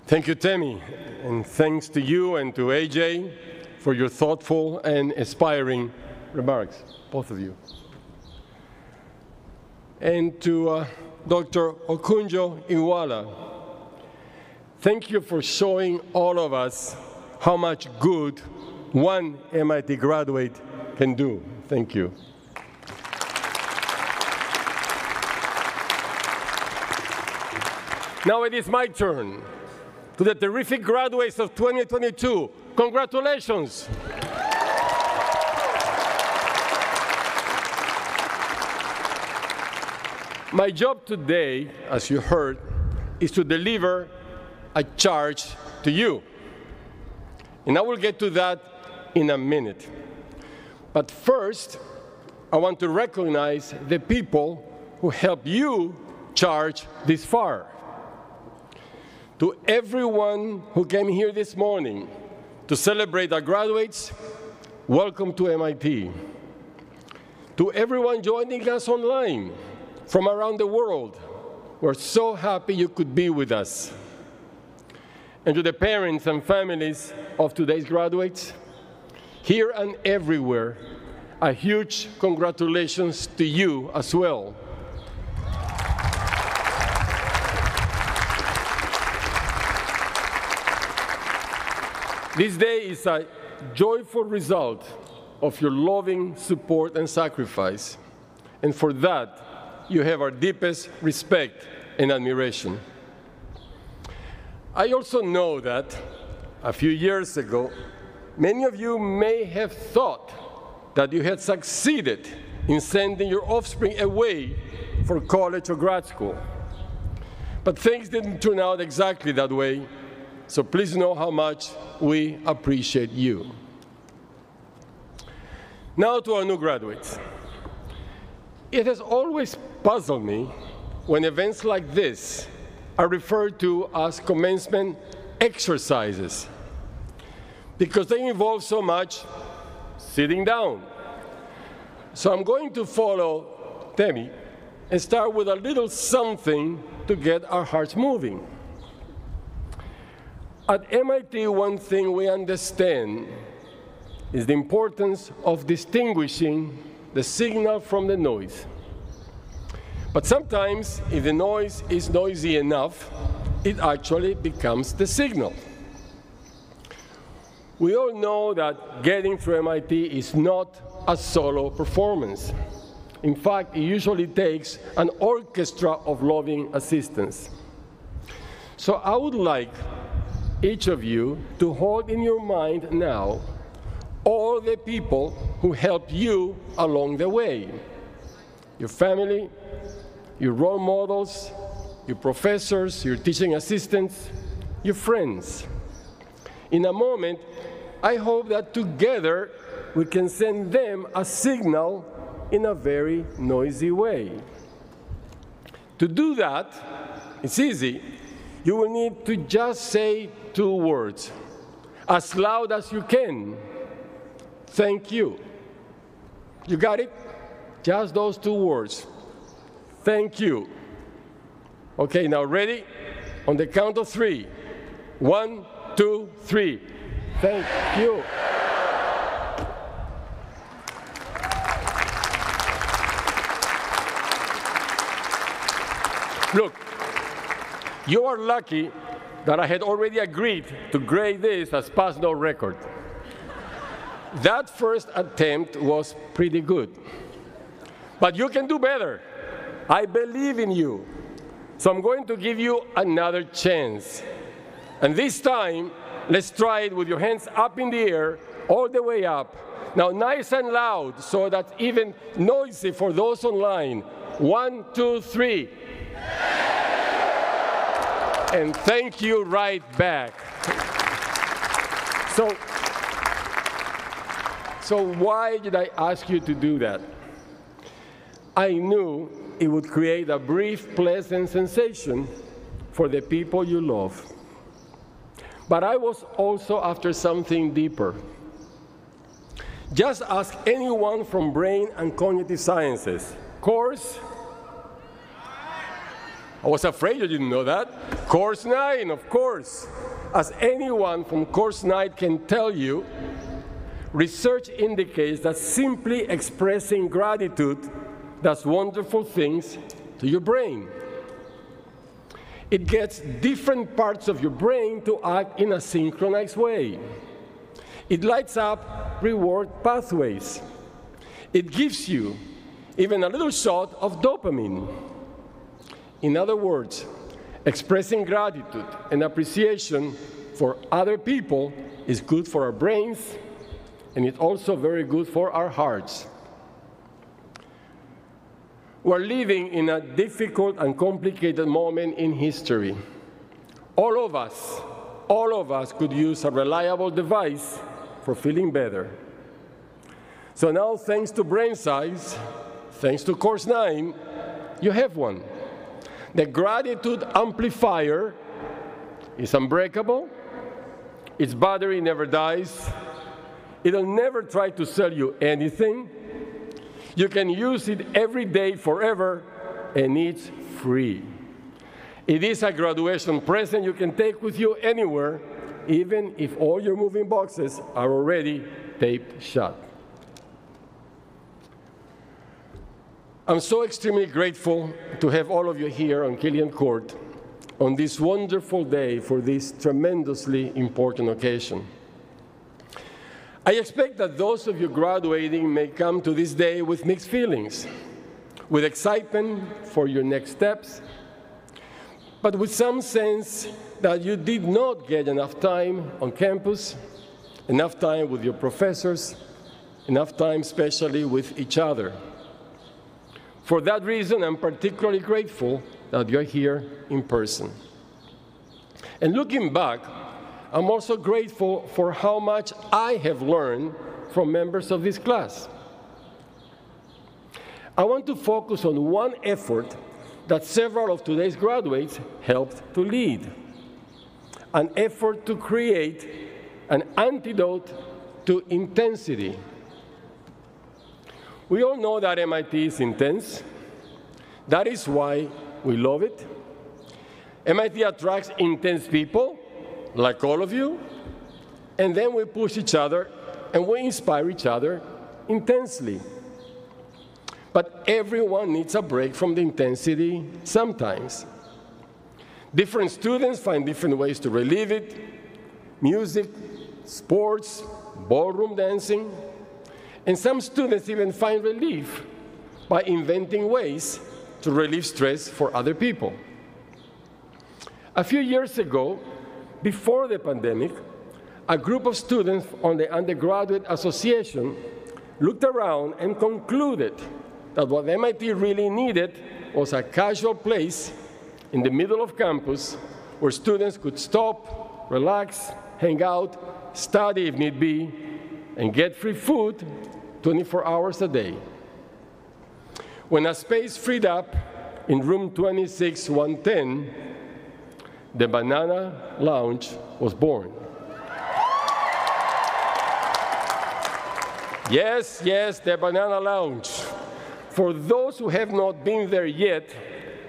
Thank you, Tammy, and thanks to you and to AJ for your thoughtful and inspiring remarks, both of you. And to Dr. Okunjo Iwala, thank you for showing all of us how much good one MIT graduate can do. Thank you. Now it is my turn. To the terrific graduates of 2022, congratulations. My job today, as you heard, is to deliver a charge to you. And I will get to that in a minute. But first, I want to recognize the people who helped you charge this far. To everyone who came here this morning to celebrate our graduates, welcome to MIT. To everyone joining us online from around the world, we're so happy you could be with us. And to the parents and families of today's graduates, here and everywhere, a huge congratulations to you as well. This day is a joyful result of your loving support and sacrifice, and for that, you have our deepest respect and admiration. I also know that a few years ago, many of you may have thought that you had succeeded in sending your offspring away for college or grad school. But things didn't turn out exactly that way, so please know how much we appreciate you. Now to our new graduates. It has always puzzled me when events like this are referred to as commencement exercises, because they involve so much sitting down. So I'm going to follow Tammy and start with a little something to get our hearts moving. At MIT, one thing we understand is the importance of distinguishing the signal from the noise. But sometimes, if the noise is noisy enough, it actually becomes the signal. We all know that getting through MIT is not a solo performance. In fact, it usually takes an orchestra of loving assistants. So I would like each of you to hold in your mind now all the people who helped you along the way. Your family, your role models, your professors, your teaching assistants, your friends. In a moment, I hope that together we can send them a signal in a very noisy way. To do that, it's easy. You will need to just say two words, as loud as you can. Thank you. You got it? Just those two words. Thank you. Okay, now ready? On the count of three. 1, 2, 3. Thank you. Look, you are lucky that I had already agreed to grade this as pass no record. That first attempt was pretty good. But you can do better. I believe in you. So I'm going to give you another chance. And this time, let's try it with your hands up in the air, all the way up. Now, nice and loud, so that's even noisy for those online. 1, 2, 3. And thank you right back. So why did I ask you to do that? I knew it would create a brief, pleasant sensation for the people you love. But I was also after something deeper. Just ask anyone from brain and cognitive sciences. Course? I was afraid you didn't know that. Course 9, of course. As anyone from Course 9 can tell you, research indicates that simply expressing gratitude does wonderful things to your brain. It gets different parts of your brain to act in a synchronized way. It lights up reward pathways. It gives you even a little shot of dopamine. In other words, expressing gratitude and appreciation for other people is good for our brains, and it's also very good for our hearts. We're living in a difficult and complicated moment in history. All of us could use a reliable device for feeling better. So now, thanks to Brain Size, thanks to Course 9, you have one. The gratitude amplifier is unbreakable. Its battery never dies. It'll never try to sell you anything. You can use it every day forever, and it's free. It is a graduation present you can take with you anywhere, even if all your moving boxes are already taped shut. I'm so extremely grateful to have all of you here on Killian Court on this wonderful day for this tremendously important occasion. I expect that those of you graduating may come to this day with mixed feelings, with excitement for your next steps, but with some sense that you did not get enough time on campus, enough time with your professors, enough time especially with each other. For that reason, I'm particularly grateful that you're here in person. And looking back, I'm also grateful for how much I have learned from members of this class. I want to focus on one effort that several of today's graduates helped to lead, an effort to create an antidote to intensity. We all know that MIT is intense. That is why we love it. MIT attracts intense people, like all of you, and then we push each other and we inspire each other intensely. But everyone needs a break from the intensity sometimes. Different students find different ways to relieve it: music, sports, ballroom dancing. And some students even find relief by inventing ways to relieve stress for other people. A few years ago, before the pandemic, a group of students on the Undergraduate Association looked around and concluded that what MIT really needed was a casual place in the middle of campus where students could stop, relax, hang out, study if need be, and get free food 24 hours a day. When a space freed up in room 26110, the Banana Lounge was born. Yes, the Banana Lounge. For those who have not been there yet,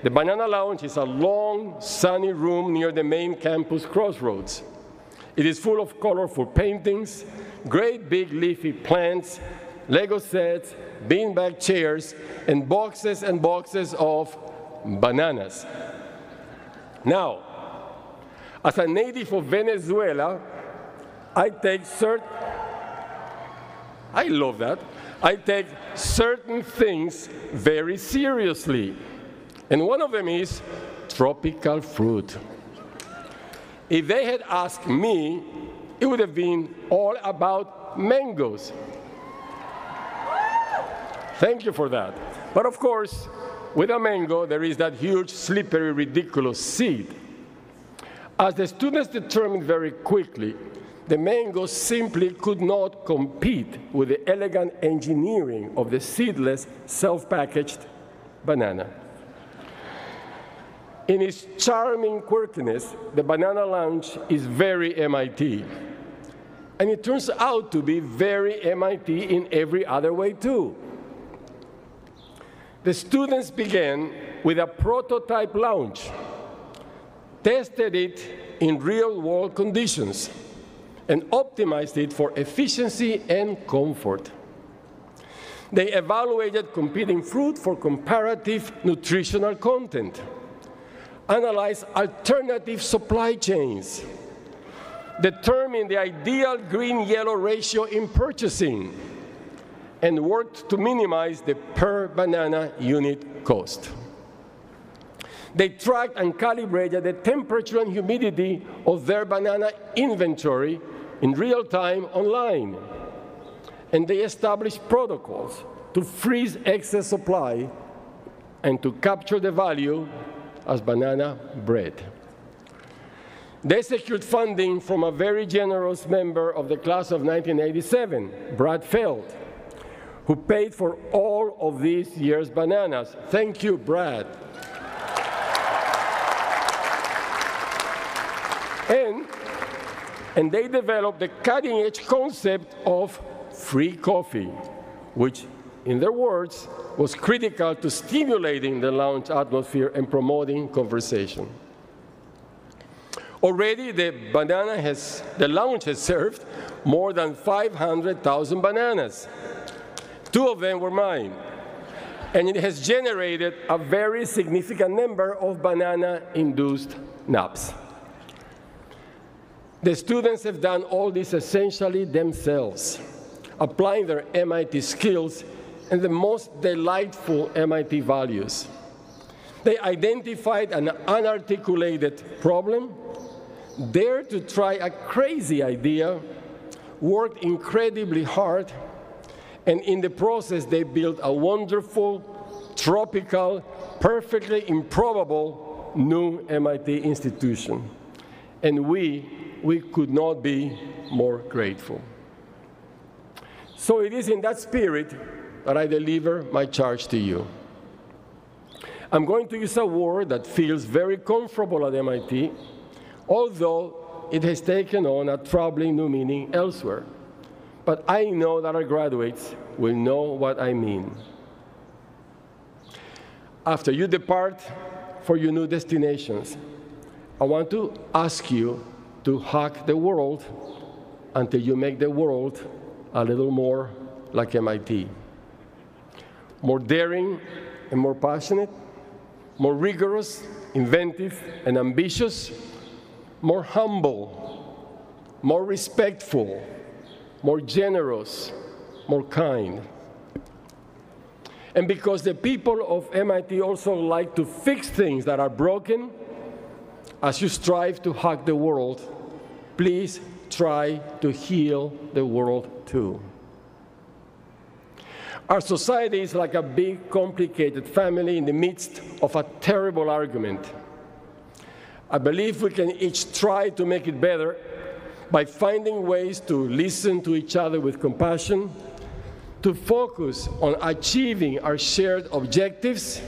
the Banana Lounge is a long, sunny room near the main campus crossroads. It is full of colorful paintings, great big leafy plants, Lego sets, beanbag chairs, and boxes of bananas. Now, as a native of Venezuela, I take certain things very seriously. And one of them is tropical fruit. If they had asked me, it would have been all about mangoes. Thank you for that. But of course, with a mango, there is that huge, slippery, ridiculous seed. As the students determined very quickly, the mango simply could not compete with the elegant engineering of the seedless, self-packaged banana. In its charming quirkiness, the Banana Lounge is very MIT. And it turns out to be very MIT in every other way, too. The students began with a prototype lounge. tested it in real-world conditions, and optimized it for efficiency and comfort. They evaluated competing fruit for comparative nutritional content, analyzed alternative supply chains, determined the ideal green-yellow ratio in purchasing, and worked to minimize the per banana unit cost. They tracked and calibrated the temperature and humidity of their banana inventory in real time online. And they established protocols to freeze excess supply and to capture the value as banana bread. They secured funding from a very generous member of the class of 1987, Brad Feld, who paid for all of this year's bananas. Thank you, Brad. And they developed the cutting-edge concept of free coffee, which, in their words, was critical to stimulating the lounge atmosphere and promoting conversation. Already, the lounge has served more than 500,000 bananas. 2 of them were mine. And it has generated a very significant number of banana-induced naps. The students have done all this essentially themselves, applying their MIT skills and the most delightful MIT values. They identified an unarticulated problem, dared to try a crazy idea, worked incredibly hard, and in the process they built a wonderful, tropical, perfectly improbable new MIT institution. And we could not be more grateful. So it is in that spirit that I deliver my charge to you. I'm going to use a word that feels very comfortable at MIT, although it has taken on a troubling new meaning elsewhere. But I know that our graduates will know what I mean. After you depart for your new destinations, I want to ask you to hack the world until you make the world a little more like MIT. More daring and more passionate, more rigorous, inventive, and ambitious, more humble, more respectful, more generous, more kind. And because the people of MIT also like to fix things that are broken, as you strive to hack the world, please try to heal the world too. Our society is like a big, complicated family in the midst of a terrible argument. I believe we can each try to make it better by finding ways to listen to each other with compassion, to focus on achieving our shared objectives,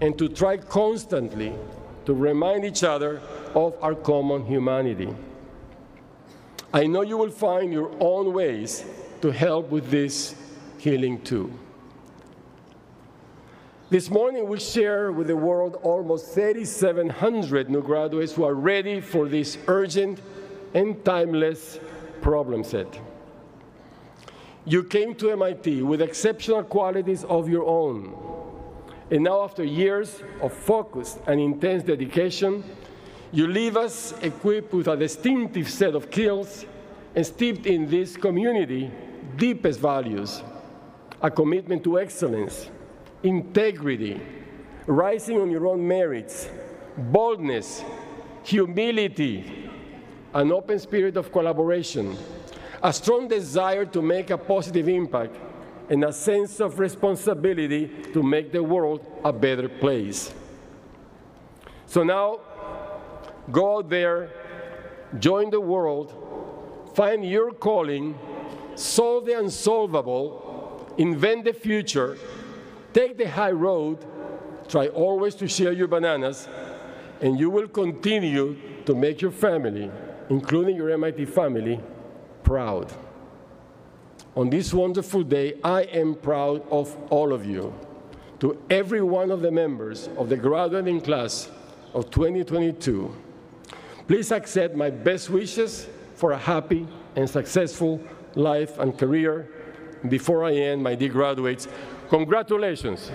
and to try constantly to remind each other of our common humanity. I know you will find your own ways to help with this healing too. This morning we share with the world almost 3,700 new graduates who are ready for this urgent and timeless problem set. You came to MIT with exceptional qualities of your own. And now, after years of focused and intense dedication, you leave us equipped with a distinctive set of skills and steeped in this community's deepest values: a commitment to excellence, integrity, rising on your own merits, boldness, humility, an open spirit of collaboration, a strong desire to make a positive impact, and a sense of responsibility to make the world a better place. So now, go out there, join the world, find your calling, solve the unsolvable, invent the future, take the high road, try always to share your bananas, and you will continue to make your family, including your MIT family, proud. On this wonderful day, I am proud of all of you. To every one of the members of the graduating class of 2022. Please accept my best wishes for a happy and successful life and career. Before I end, my dear graduates, congratulations.